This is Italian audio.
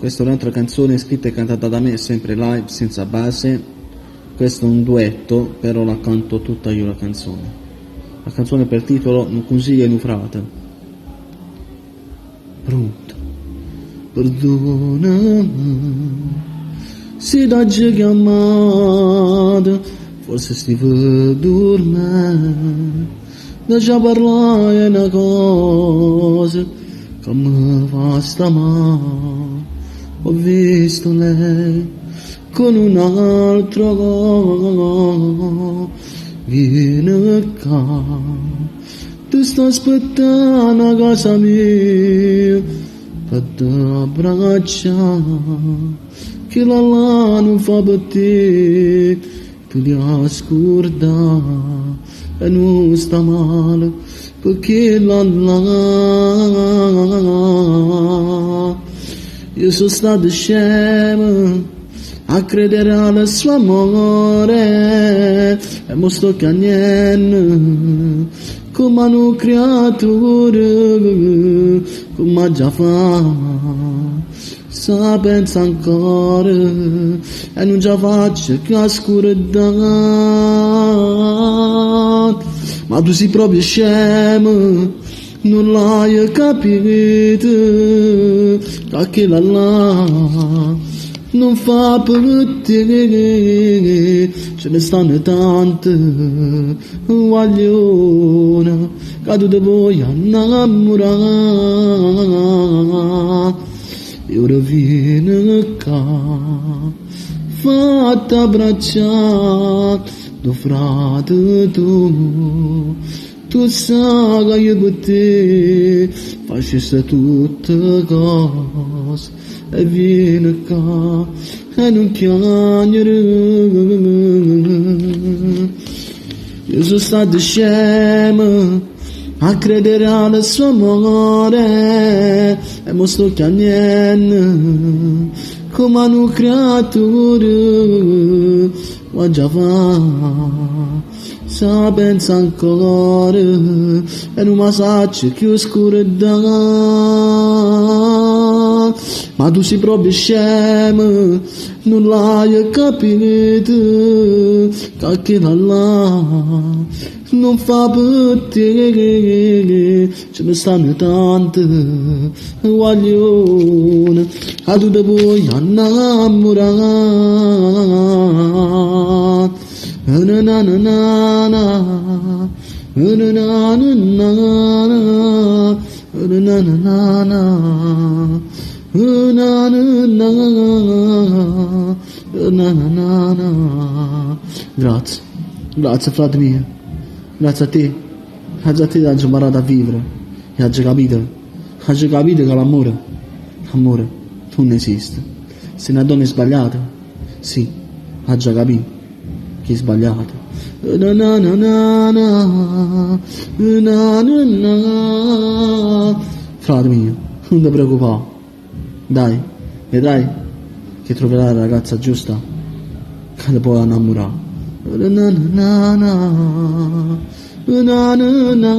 Questa è un'altra canzone scritta e cantata da me, sempre live, senza base. Questo è un duetto, però la canto tutta io la canzone. La canzone per titolo Non consiglia in frate. Pronto? Perdonami se da già chiamata, forse stivo dormendo, da già parlare una cosa che mi fa sta male. Ho visto lei con un altro, vieni qua, ti sto aspettando a casa mia per ti abbracciare, che la non fa per te, tu li hai scordati e non sta male, perché la io sono stato scemo a credere al suo amore e mo sto cagnendo come una creatura, come già fa, sa pensa ancora e non già faccio che oscurità, ma tu sei proprio scemo, non l'hai capito, perché la non fa per te, ce ne stanno tante, guaglione, che tu ti vuoi innamorare, e ora vieni qua, fatti abbracciare, tuo frate tu sai che io per te facessi tutte cose e vieni qua e non piangere. Io sono stato scemo a credere al suo amore e mo sto piangendo come una creatura, ma già fa, sa pensa ancora e non mi sacci che oscurità, ma tu sei proprio scemo, non l'hai capito, che la non fa per te, ce ne stanno tante, guaglione, a tu ti vuoi innamorare. Na na na na na, na na na na na, na na na na, na na na. Grazie, grazie frate mio, grazie a te hai imparato a vivere e hai capito che l'amore non esiste. Se una donna è sbagliata, sì, ha già capito che è sbagliato. Na na na na na, na na na. Frate mio, non ti preoccupare, dai, vedrai che troverai la ragazza giusta che ti può innamorare. Na na na na, na na na.